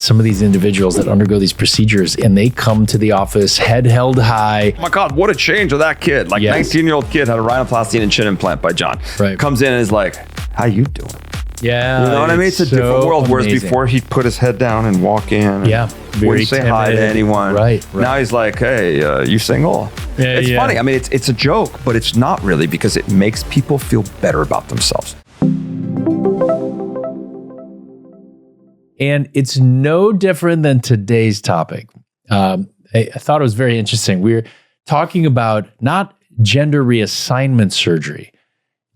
some of these individuals that undergo these procedures and they come to the office head held high. Oh my God, what a change of that kid. Like 19-year-old kid had a rhinoplasty and a chin implant by John. Right. Comes in and is like, how you doing? Yeah. You know what I mean? It's a different world. Whereas before he'd put his head down and walk in. And wouldn't say hi to anyone. Right. Now he's like, hey, you single? It's funny. I mean, it's a joke, but it's not really, because it makes people feel better about themselves. And it's no different than today's topic. I thought it was very interesting. We're talking about not gender reassignment surgery,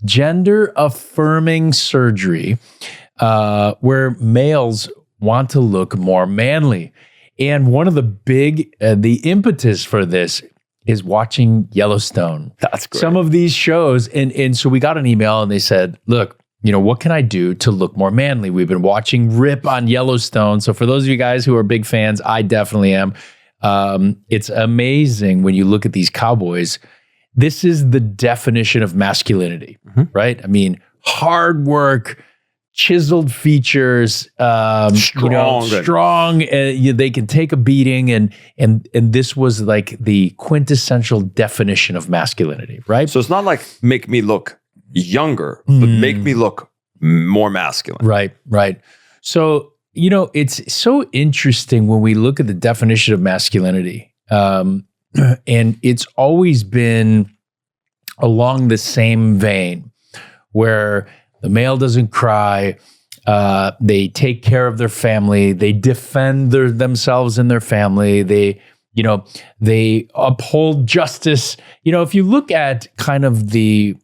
gender affirming surgery, where males want to look more manly. And one of the big, the impetus for this is watching Yellowstone. That's great. Some of these shows. And so we got an email and they said, look, what can I do to look more manly? We've been watching Rip on Yellowstone. So for those of you guys who are big fans, I definitely am. It's amazing when you look at these cowboys. This is the definition of masculinity, right? I mean, hard work, chiseled features, strong. They can take a beating, and this was like the quintessential definition of masculinity, right? So it's not like make me look younger, but make me look more masculine. Right. So, it's so interesting when we look at the definition of masculinity. And it's always been along the same vein where the male doesn't cry, they take care of their family, they defend themselves and their family, they uphold justice. If you look at kind of the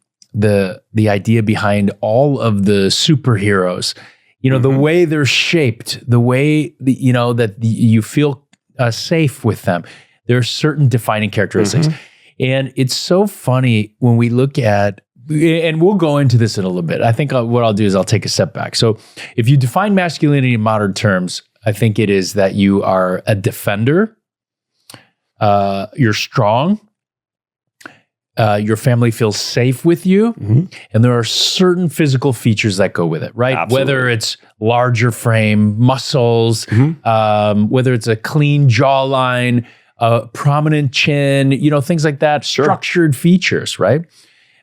idea behind all of the superheroes, the way they're shaped, the way that you feel safe with them, there are certain defining characteristics. And it's so funny when we look at, and we'll go into this in a little bit. I think what I'll do is I'll take a step back. So if you define masculinity in modern terms, I think it is that you are a defender, you're strong, your family feels safe with you, and there are certain physical features that go with it, right? Absolutely. Whether it's larger frame, muscles, whether it's a clean jawline, a prominent chin, things like that, structured features, right?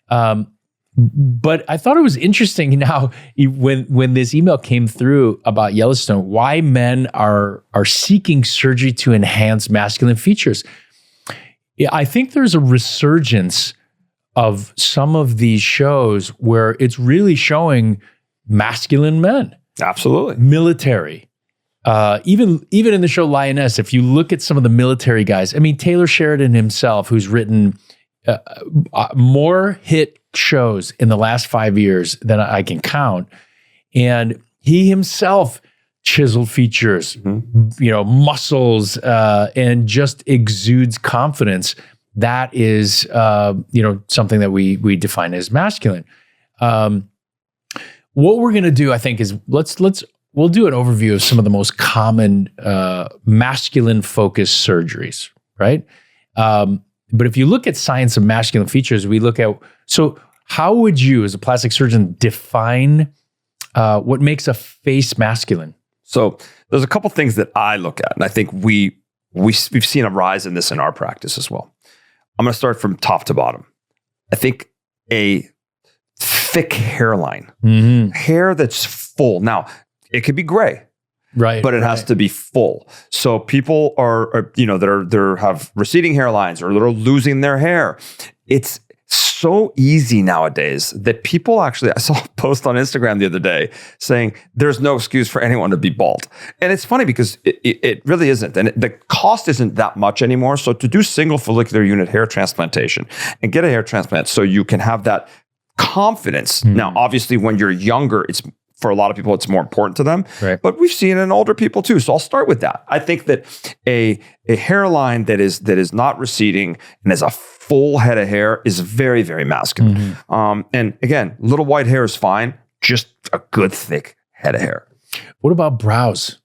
But I thought it was interesting now when this email came through about Yellowstone, why men are seeking surgery to enhance masculine features. Yeah, I think there's a resurgence of some of these shows where it's really showing masculine men. Absolutely. Military. Even in the show Lioness, if you look at some of the military guys, I mean, Taylor Sheridan himself, who's written more hit shows in the last 5 years than I can count. And he himself chiseled features, muscles, and just exudes confidence. That is, something that we define as masculine. What we're going to do, I think, is we'll do an overview of some of the most common masculine focused surgeries, right? But if you look at science of masculine features, we look at, so how would you as a plastic surgeon define what makes a face masculine? So there's a couple things that I look at, and I think we've seen a rise in this in our practice as well. I'm going to start from top to bottom. I think a thick hairline, hair that's full. Now, it could be gray, right? But it has to be full. So people are that have receding hairlines or that are losing their hair. It's so easy nowadays that people actually, I saw a post on Instagram the other day saying there's no excuse for anyone to be bald. And it's funny because it really isn't. And the cost isn't that much anymore. So to do single follicular unit hair transplantation and get a hair transplant so you can have that confidence. Now, obviously, when you're younger, it's for a lot of people, it's more important to them. Right. But we've seen it in older people too. So I'll start with that. I think that a hairline that is not receding and has a full head of hair is very, very masculine. And again, little white hair is fine. Just a good thick head of hair. What about brows?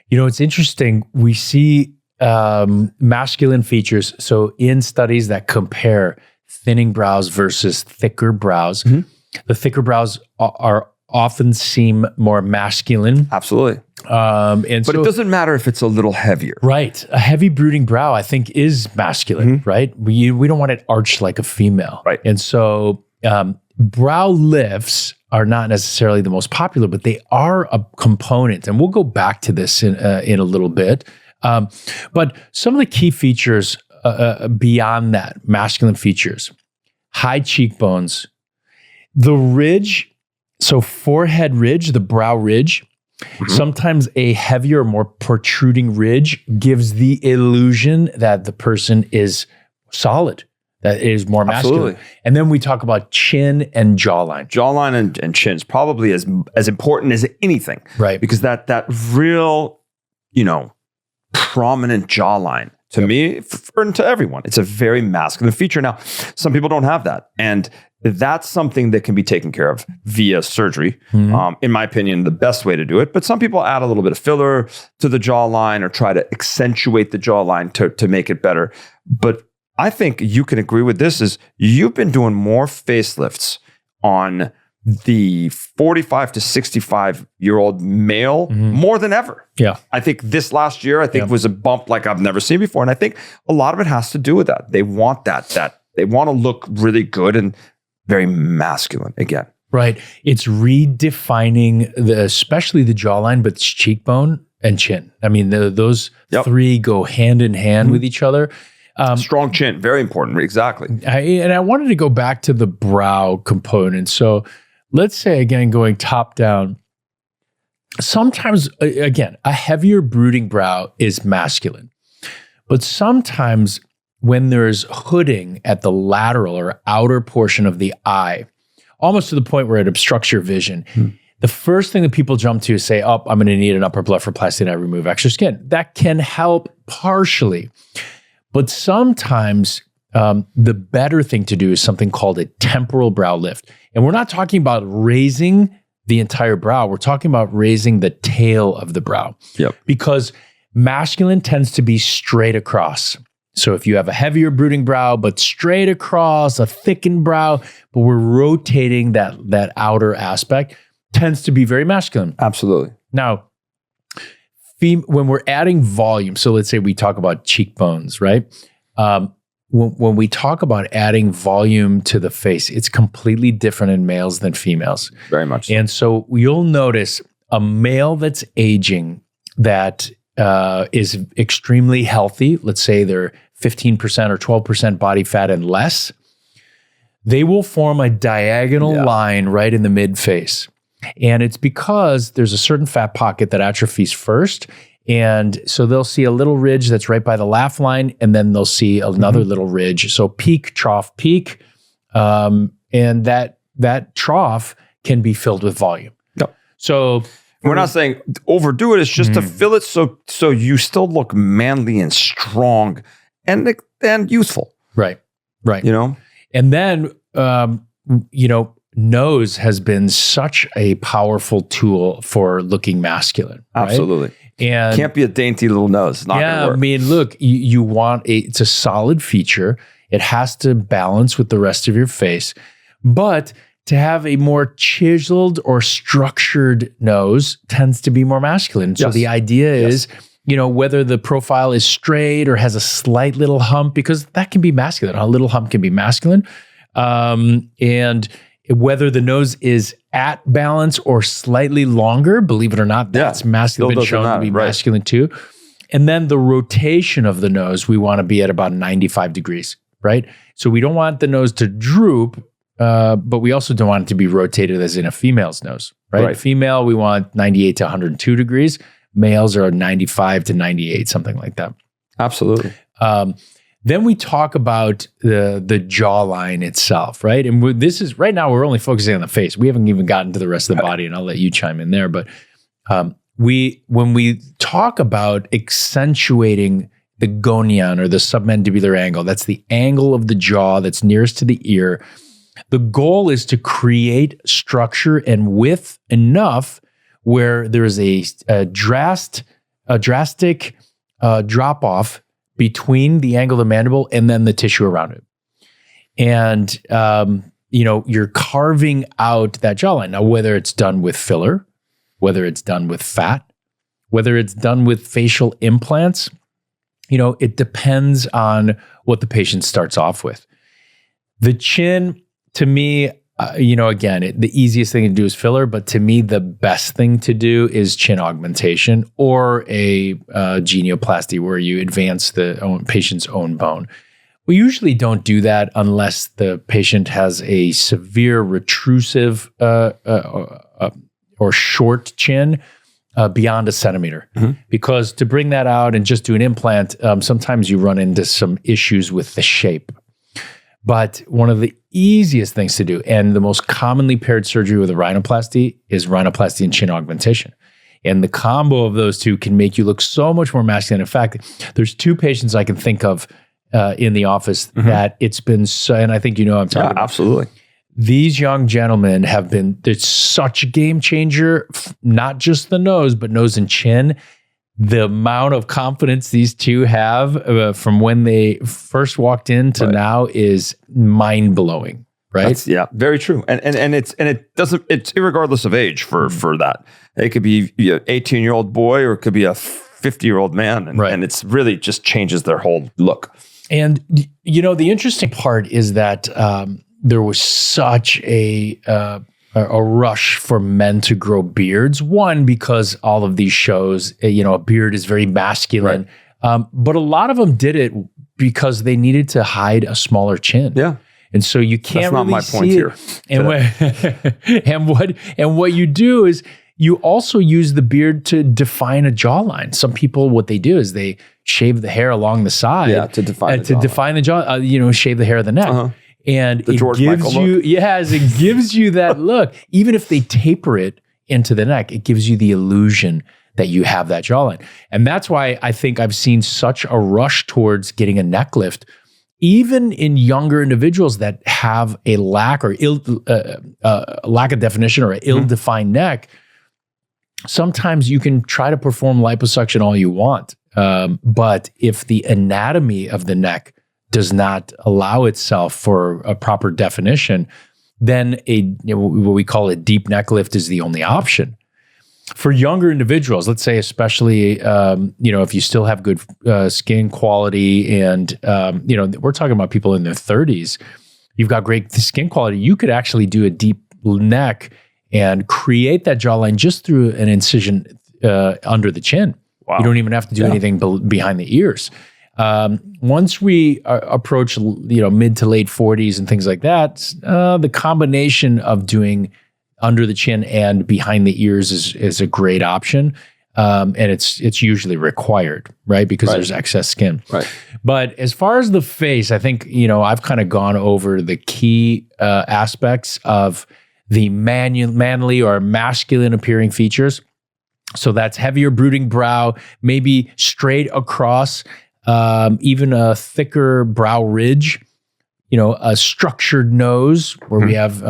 It's interesting. We see masculine features. So in studies that compare thinning brows versus thicker brows, the thicker brows are often seem more masculine. Absolutely. And but so, it doesn't matter if it's a little heavier. right. A heavy brooding brow, I think, is masculine, right? We don't want it arched like a female. Right. And so brow lifts are not necessarily the most popular, but they are a component. And we'll go back to this in a little bit. But some of the key features beyond that, masculine features, high cheekbones, the ridge, so forehead ridge, the brow ridge, sometimes a heavier, more protruding ridge gives the illusion that the person is solid, that it is more masculine. Absolutely. And then we talk about chin and jawline. Jawline and chin is probably as important as anything. Right. Because that real, prominent jawline, to me, and to everyone, it's a very masculine feature. Now, some people don't have that. And that's something that can be taken care of via surgery. In my opinion, the best way to do it. But some people add a little bit of filler to the jawline or try to accentuate the jawline to make it better. But I think you can agree with this is you've been doing more facelifts on the 45 to 65-year-old male more than ever. Yeah. I think this last year, was a bump like I've never seen before. And I think a lot of it has to do with that. They want that they want to look really good and very masculine again. Right. It's redefining especially the jawline, but cheekbone and chin. I mean, those three go hand in hand with each other. Strong chin, very important. Exactly. And I wanted to go back to the brow component. So let's say, again, going top down, sometimes, again, a heavier brooding brow is masculine. But sometimes when there's hooding at the lateral or outer portion of the eye, almost to the point where it obstructs your vision, the first thing that people jump to is say, I'm going to need an upper blepharoplasty and I remove extra skin. That can help partially. But sometimes the better thing to do is something called a temporal brow lift. And we're not talking about raising the entire brow. We're talking about raising the tail of the brow. Because masculine tends to be straight across. So if you have a heavier brooding brow, but straight across, a thickened brow, but we're rotating that outer aspect, tends to be very masculine. Absolutely. Now, when we're adding volume, so let's say we talk about cheekbones, right? When we talk about adding volume to the face, it's completely different in males than females. Very much so. And so you'll notice a male that's aging that is extremely healthy, let's say they're 15% or 12% body fat and less, they will form a diagonal line right in the mid-face. And it's because there's a certain fat pocket that atrophies first. And so they'll see a little ridge that's right by the laugh line, and then they'll see another little ridge. So peak, trough, peak. And that trough can be filled with volume. So we're not saying overdo it. It's just to fill it so you still look manly and strong and youthful. Right. And then, nose has been such a powerful tool for looking masculine. Right? Absolutely. And can't be a dainty little nose. It's not gonna work. I mean, look, you want it's a solid feature. It has to balance with the rest of your face, but to have a more chiseled or structured nose tends to be more masculine. So the idea is, whether the profile is straight or has a slight little hump, because that can be masculine. A little hump can be masculine. And whether the nose is at balance or slightly longer, believe it or not, that's masculine, been shown to be masculine too. And then the rotation of the nose, we want to be at about 95 degrees, right? So we don't want the nose to droop, but we also don't want it to be rotated as in a female's nose, right? Female, we want 98 to 102 degrees. Males are 95 to 98, something like that. Absolutely. Then we talk about the jawline itself, right? And this is right now we're only focusing on the face. We haven't even gotten to the rest of the body, and I'll let you chime in there. But when we talk about accentuating the gonion or the submandibular angle, that's the angle of the jaw that's nearest to the ear. The goal is to create structure and width enough where there is a drastic drop off between the angle of the mandible and then the tissue around it. And, you're carving out that jawline. Now, whether it's done with filler, whether it's done with fat, whether it's done with facial implants, it depends on what the patient starts off with. The chin, to me, again, the easiest thing to do is filler, but to me, the best thing to do is chin augmentation or a genioplasty where you advance the patient's own bone. We usually don't do that unless the patient has a severe retrusive or short chin beyond a centimeter. Because to bring that out and just do an implant, sometimes you run into some issues with the shape. But one of the easiest things to do, and the most commonly paired surgery with a rhinoplasty, is rhinoplasty and chin augmentation. And the combo of those two can make you look so much more masculine. In fact, there's 2 patients I can think of in the office that it's been so, and I think I'm talking about. Absolutely. These young gentlemen it's such a game changer, not just the nose, but nose and chin. The amount of confidence these two have from when they first walked in to now is mind blowing. Right? Very true. And it's irregardless of age for that. It could be an 18-year-old boy or it could be a 50-year-old man, and it's really just changes their whole look. And the interesting part is that there was such a rush for men to grow beards. One, because all of these shows, a beard is very masculine. Right. But a lot of them did it because they needed to hide a smaller chin. Yeah. And so you can't really my see point here. And what you do is you also use the beard to define a jawline. Some people, what they do is they shave the hair along the side to define the jaw. Shave the hair of the neck. And it gives you that look. Even if they taper it into the neck, it gives you the illusion that you have that jawline. And that's why I think I've seen such a rush towards getting a neck lift, even in younger individuals that have a lack or lack of definition or an ill-defined neck. Sometimes you can try to perform liposuction all you want, but if the anatomy of the neck does not allow itself for a proper definition, then what we call a deep neck lift is the only option. For younger individuals, let's say especially, if you still have good skin quality and, we're talking about people in their 30s, you've got great skin quality, you could actually do a deep neck and create that jawline just through an incision under the chin. Wow. You don't even have to do anything behind the ears. Once we approach, mid to late 40s and things like that, the combination of doing under the chin and behind the ears is a great option. And it's usually required, right? Because there's excess skin. Right. But as far as the face, I think, I've kind of gone over the key aspects of the manly or masculine appearing features. So that's heavier brooding brow, maybe straight across, even a thicker brow ridge, a structured nose where we have,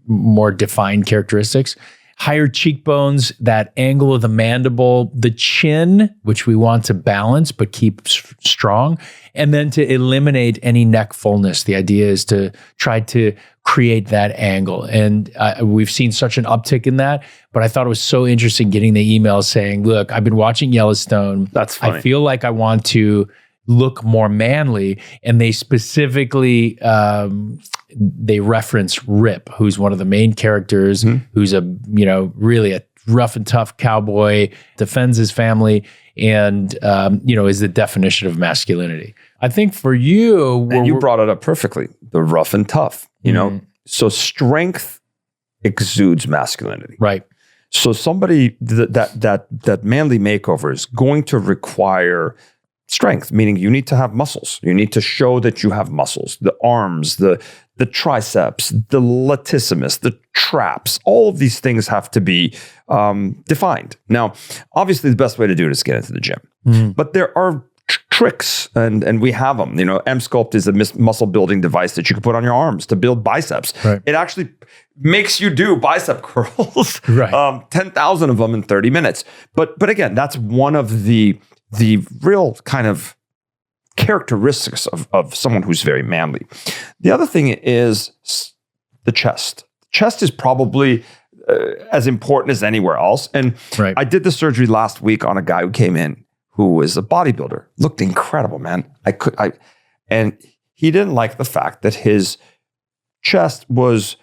more defined characteristics, higher cheekbones, that angle of the mandible, the chin, which we want to balance but keep strong, and then to eliminate any neck fullness. The idea is to try to create that angle. And we've seen such an uptick in that, but I thought it was so interesting getting the emails saying, look, I've been watching Yellowstone. That's funny. I feel like I want to look more manly. And they specifically, they reference Rip, who's one of the main characters, who's really a rough and tough cowboy, defends his family, and, is the definition of masculinity. I think for you... And you brought it up perfectly, the rough and tough, So strength exudes masculinity. Right. So somebody that manly makeover is going to require strength, meaning you need to have muscles. You need to show that you have muscles, the arms, the triceps, the latissimus, the traps, all of these things have to be defined. Now, obviously the best way to do it is get into the gym, but there are tricks and we have them. M-Sculpt is a muscle building device that you can put on your arms to build biceps. Right. It actually makes you do bicep curls, right. 10,000 of them in 30 minutes. But again, that's one of the real kind of characteristics of someone who's very manly. The other thing is the chest. Chest is probably as important as anywhere else. And Right. I did the surgery last week on a guy who came in who was a bodybuilder, looked incredible, man. And he didn't like the fact that his chest was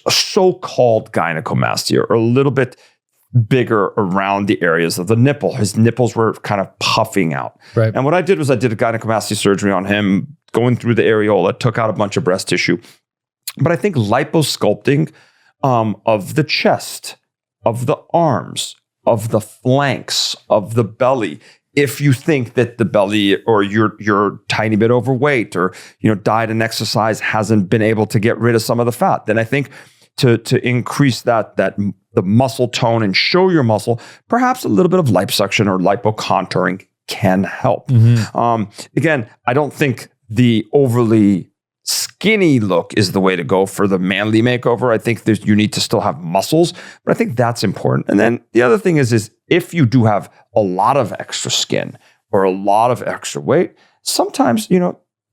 a so-called gynecomastia, or a little bit bigger around the areas of the nipple. His nipples were kind of puffing out. Right. And what I did was I did a gynecomastia surgery on him, going through the areola, took out a bunch of breast tissue. But I think liposculpting of the chest, of the arms, of the flanks, of the belly, if you think that the belly, or you're tiny bit overweight, or diet and exercise hasn't been able to get rid of some of the fat, then I think to increase the muscle tone and show your muscle, perhaps a little bit of liposuction or lipocontouring can help. Again, I don't think the overly skinny look is the way to go for the manly makeover. I think you need to still have muscles, but I think that's important. And then the other thing is if you do have a lot of extra skin or a lot of extra weight, sometimes,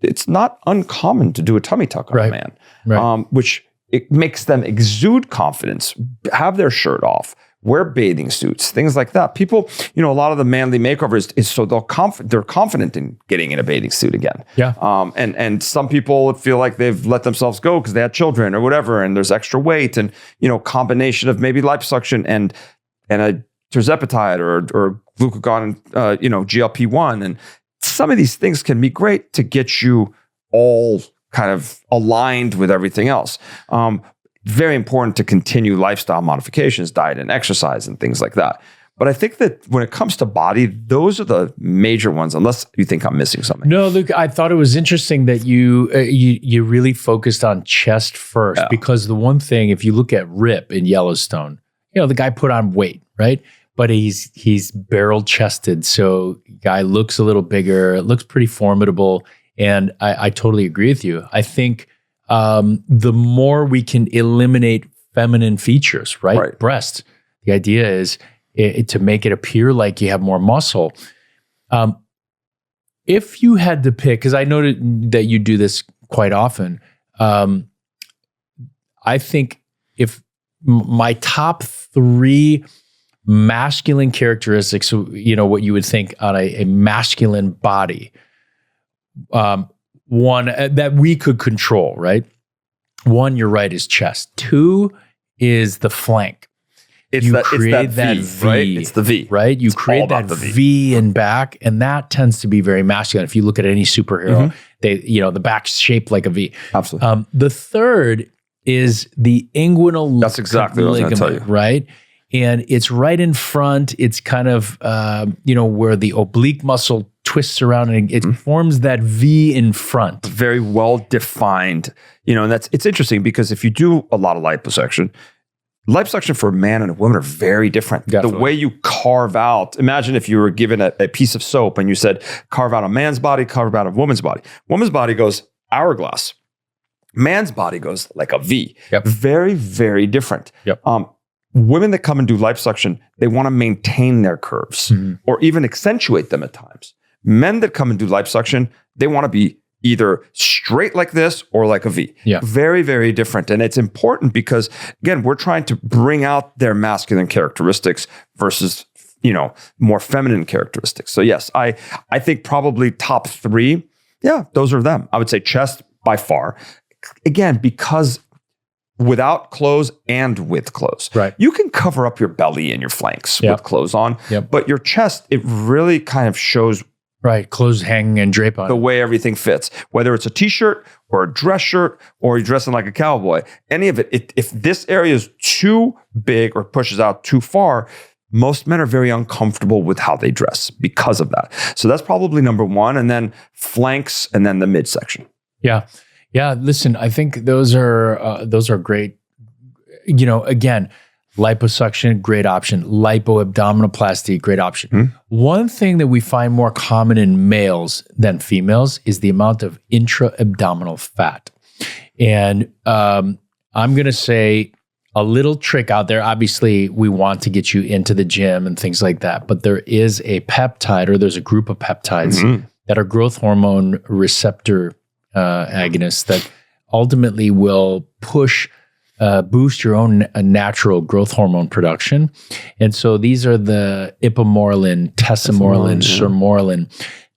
it's not uncommon to do a tummy tuck on a man, which it makes them exude confidence, have their shirt off, wear bathing suits, things like that. People, a lot of the manly makeovers is so they're confident in getting in a bathing suit again. Yeah. And some people feel like they've let themselves go because they had children or whatever, and there's extra weight, and combination of maybe liposuction and a tirzepatide or glucagon, GLP-1, and some of these things can be great to get you all kind of aligned with everything else. Very important to continue lifestyle modifications, diet and exercise and things like that. But I think that when it comes to body, those are the major ones, unless you think I'm missing something. No, Luke, I thought it was interesting that you really focused on chest first, because the one thing, if you look at Rip in Yellowstone, the guy put on weight, right? But he's barrel chested. So guy looks a little bigger, looks pretty formidable. And I totally agree with you. I think the more we can eliminate feminine features, right? Breast. The idea is to make it appear like you have more muscle. If you had to pick, because I know that you do this quite often, I think if my top 3 masculine characteristics, what you would think on a masculine body, one that we could control, right? 1, you're right, is chest. 2 is the flank. It's that V, right? It's the V, right? You create that V in back, and that tends to be very masculine. If you look at any superhero, they, the back's shaped like a V. Absolutely. The third is the inguinal. That's exactly what I was going to tell you. Right? And it's right in front. It's kind of, where the oblique muscle twists around and it forms that V in front. Very well defined, and it's interesting because if you do a lot of liposuction for a man and a woman are very different. Definitely. The way you carve out, imagine if you were given a piece of soap and you said, carve out a man's body, carve out a woman's body. Woman's body goes hourglass. Man's body goes like a V. Yep. Very, very different. Yep. Women that come and do liposuction, they want to maintain their curves or even accentuate them at times. Men that come and do liposuction, they want to be either straight like this or like a V. Yeah. Very, very different. And it's important because, again, we're trying to bring out their masculine characteristics versus, more feminine characteristics. So yes, I think probably top 3, those are them. I would say chest by far. Again, because without clothes and with clothes. Right. You can cover up your belly and your flanks with clothes on, but your chest, it really kind of shows clothes hang and drape on the way everything fits. Whether it's a t-shirt or a dress shirt or you're dressing like a cowboy, any of it, if this area is too big or pushes out too far, most men are very uncomfortable with how they dress because of that. So that's probably number 1, and then flanks, and then the midsection. Yeah. Yeah, listen, I think those are great. Again, liposuction, great option. Lipoabdominoplasty, great option. One thing that we find more common in males than females is the amount of intra-abdominal fat. And I'm going to say a little trick out there. Obviously, we want to get you into the gym and things like that, but there is a peptide, or there's a group of peptides that are growth hormone receptor agonists that ultimately will push boost your own natural growth hormone production. And so these are the ipamorelin, tesamorelin, sermorelin.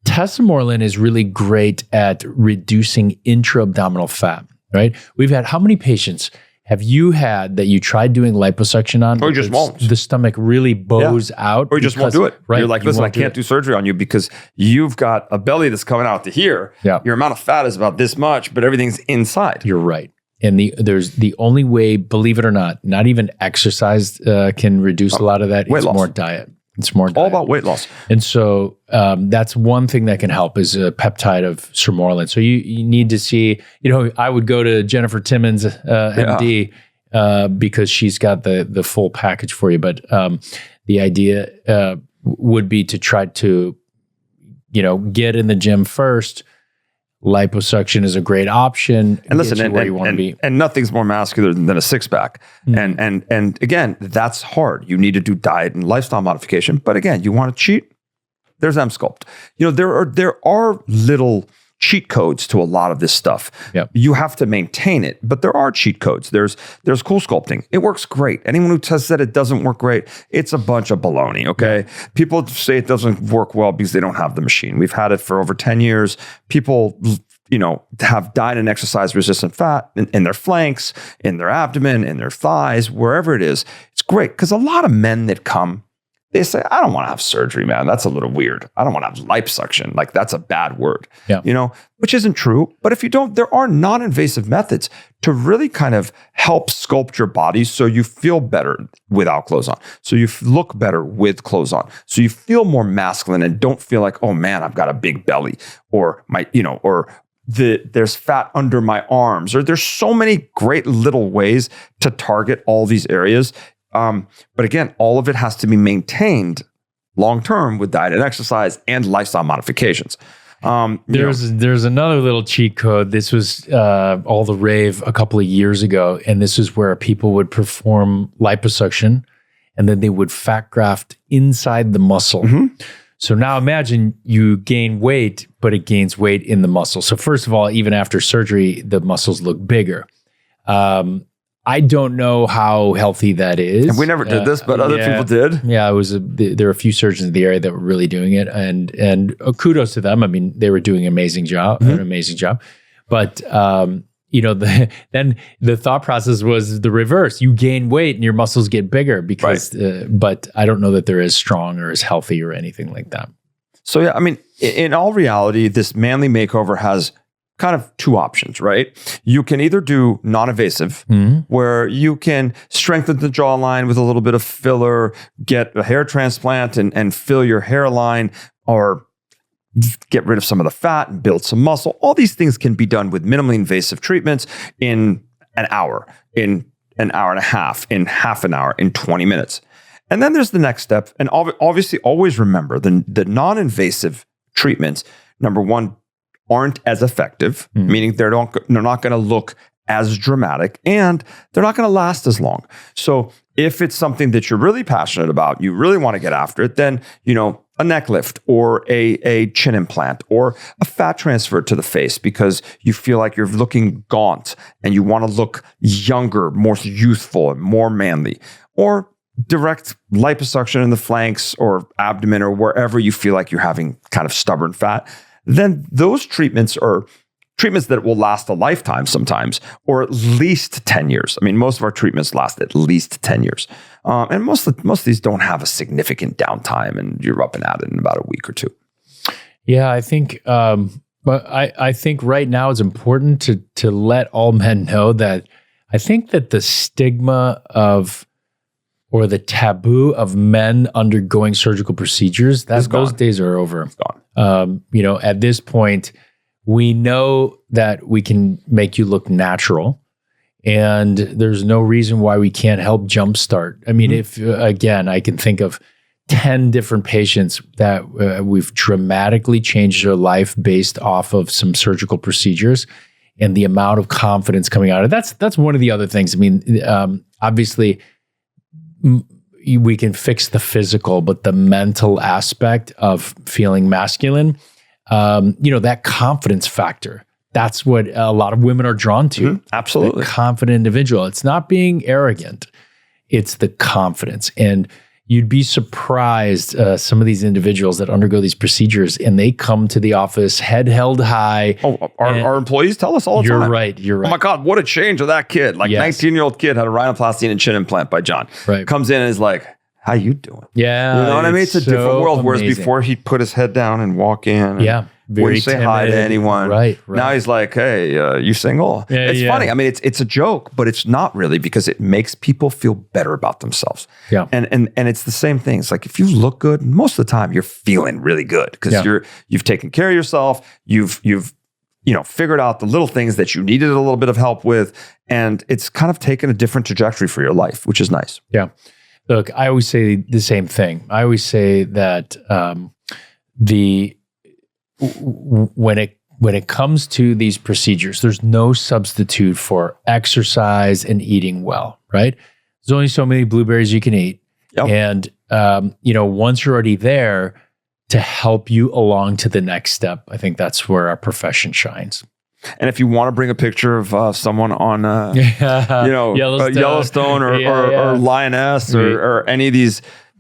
Tesamorelin is really great at reducing intra-abdominal fat, right? We've had, how many patients have you had that you tried doing liposuction on? Or you just won't. The stomach really bows out. Or you just won't do it. Right? You're like, listen, I can't do surgery on you because you've got a belly that's coming out to here. Yeah. Your amount of fat is about this much, but everything's inside. You're right. And there's the only way, believe it or not even exercise can reduce a lot of that. It's more diet. It's more diet. All about weight loss. And so that's one thing that can help is a peptide of sermorelin. So you need to see, I would go to Jennifer Timmons, MD, because she's got the full package for you. But the idea would be to try to, get in the gym first. Liposuction is a great option. And listen, where you want to be. And nothing's more muscular than a six pack. And again, that's hard. You need to do diet and lifestyle modification. But again, you want to cheat? There's Emsculpt. There are little cheat codes to a lot of this stuff. Yep. You have to maintain it, but there are cheat codes. There's CoolSculpting. It works great. Anyone who says that it doesn't work great, it's a bunch of baloney, okay? Yeah. People say it doesn't work well because they don't have the machine. We've had it for over 10 years. People, have diet and exercise resistant fat in their flanks, in their abdomen, in their thighs, wherever it is. It's great because a lot of men that come, they say, I don't want to have surgery, man. That's a little weird. I don't want to have liposuction. Like, that's a bad word, which isn't true. But if you don't, there are non-invasive methods to really kind of help sculpt your body so you feel better without clothes on. So you look better with clothes on. So you feel more masculine and don't feel like, oh man, I've got a big belly or there's fat under my arms, or there's so many great little ways to target all these areas. But again, all of it has to be maintained long-term with diet and exercise and lifestyle modifications. There's another little cheat code. This was all the rave a couple of years ago. And this is where people would perform liposuction and then they would fat graft inside the muscle. Mm-hmm. So now imagine you gain weight, but it gains weight in the muscle. So first of all, even after surgery, the muscles look bigger. I don't know how healthy that is. And we never did this, but other people did. Yeah, there were a few surgeons in the area that were really doing it, and kudos to them. I mean, they were doing an amazing job. But then the thought process was the reverse. You gain weight and your muscles get bigger because. Right. But I don't know that they're as strong or as healthy or anything like that. So yeah, I mean, in all reality, this Manly Makeover has kind of two options, right? You can either do non-invasive, where you can strengthen the jawline with a little bit of filler, get a hair transplant and fill your hairline, or get rid of some of the fat and build some muscle. All these things can be done with minimally invasive treatments in an hour, in an hour and a half, in half an hour, in 20 minutes. And then there's the next step. And obviously, always remember the non-invasive treatments, number one, aren't as effective, meaning they're not going to look as dramatic and they're not going to last as long. So if it's something that you're really passionate about, you really want to get after it, then, a neck lift or a chin implant or a fat transfer to the face because you feel like you're looking gaunt and you want to look younger, more youthful and more manly, or direct liposuction in the flanks or abdomen or wherever you feel like you're having kind of stubborn fat, then those treatments are treatments that will last a lifetime sometimes, or at least 10 years. I mean, most of our treatments last at least 10 years. And most of these don't have a significant downtime and you're up and at it in about a week or two. Yeah, I think, but I think right now it's important to let all men know that I think that the stigma or the taboo of men undergoing surgical procedures, those days are over. It's gone. At this point, we know that we can make you look natural, and there's no reason why we can't help jumpstart. I mean, if again, I can think of 10 different patients that we've dramatically changed their life based off of some surgical procedures, and the amount of confidence coming out of it. That's one of the other things. I mean, obviously, we can fix the physical, but the mental aspect of feeling masculine, that confidence factor that's what a lot of women are drawn to. Absolutely. The confident individual. It's not being arrogant. It's the confidence. And you'd be surprised some of these individuals that undergo these procedures and they come to the office head held high. Oh, our employees tell us all the time. You're right. Oh my God, what a change of that kid. Like 19-year-old kid had a rhinoplasty and chin implant by John. Right. Comes in and is like, how you doing? Yeah. You know what I mean? It's a different world. Whereas before he'd put his head down and walk in. And wouldn't say hi to anyone. Right. Now he's like, hey, you single? It's funny. I mean, it's a joke, but it's not really because it makes people feel better about themselves. Yeah. And it's the same thing. It's like if you look good, most of the time you're feeling really good because you've taken care of yourself. You've figured out the little things that you needed a little bit of help with. And it's kind of taken a different trajectory for your life, which is nice. Yeah. Look, I always say the same thing. I always say that when it comes to these procedures, there's no substitute for exercise and eating well, right? There's only so many blueberries you can eat. Yep. And, once you're already there to help you along to the next step, I think that's where our profession shines. And if you want to bring a picture of someone on, Yellowstone or Lioness or any of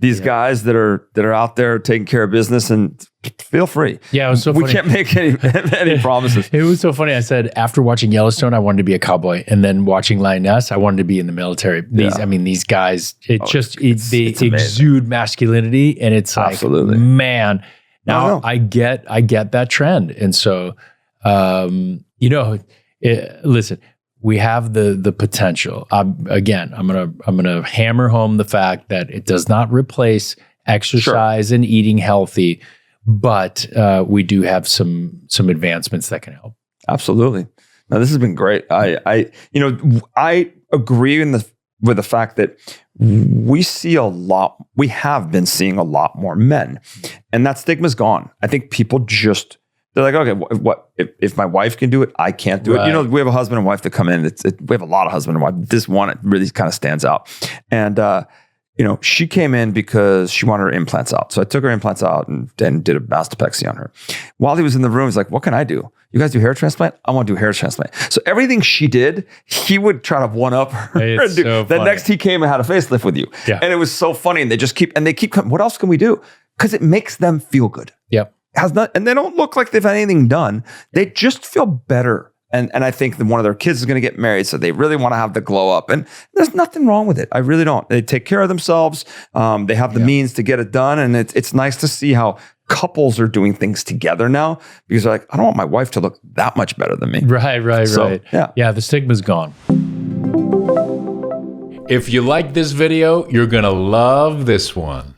these guys that are out there taking care of business, and feel free. Yeah, it was so funny. We can't make any promises. It was so funny. I said after watching Yellowstone, I wanted to be a cowboy, and then watching Lioness, I wanted to be in the military. These guys, they exude masculinity, and it's absolutely. Like, man. Now I get that trend, and so. Listen, we have the potential. I'm gonna hammer home the fact that it does not replace exercise and eating healthy, but we do have some advancements that can help. Absolutely. Now this has been great. I agree with the fact that we have been seeing a lot more men, and that stigma's gone. I think people they're like, okay, what if my wife can do it, I can't do it. We have a husband and wife that come in. We have a lot of husband and wife. This one, it really kind of stands out. And, she came in because she wanted her implants out. So I took her implants out and did a mastopexy on her. While he was in the room, he's like, what can I do? You guys do hair transplant? I want to do hair transplant. So everything she did, he would try to one up her. It's so funny. Next he came and had a facelift with you. Yeah. And it was so funny. And they keep coming, what else can we do? Because it makes them feel good. Yep. And they don't look like they've had anything done. They just feel better. And I think that one of their kids is going to get married, so they really want to have the glow up. And there's nothing wrong with it. I really don't. They take care of themselves. They have the means to get it done. And it's nice to see how couples are doing things together now, because they're like, I don't want my wife to look that much better than me. Right. Yeah, the stigma's gone. If you like this video, you're going to love this one.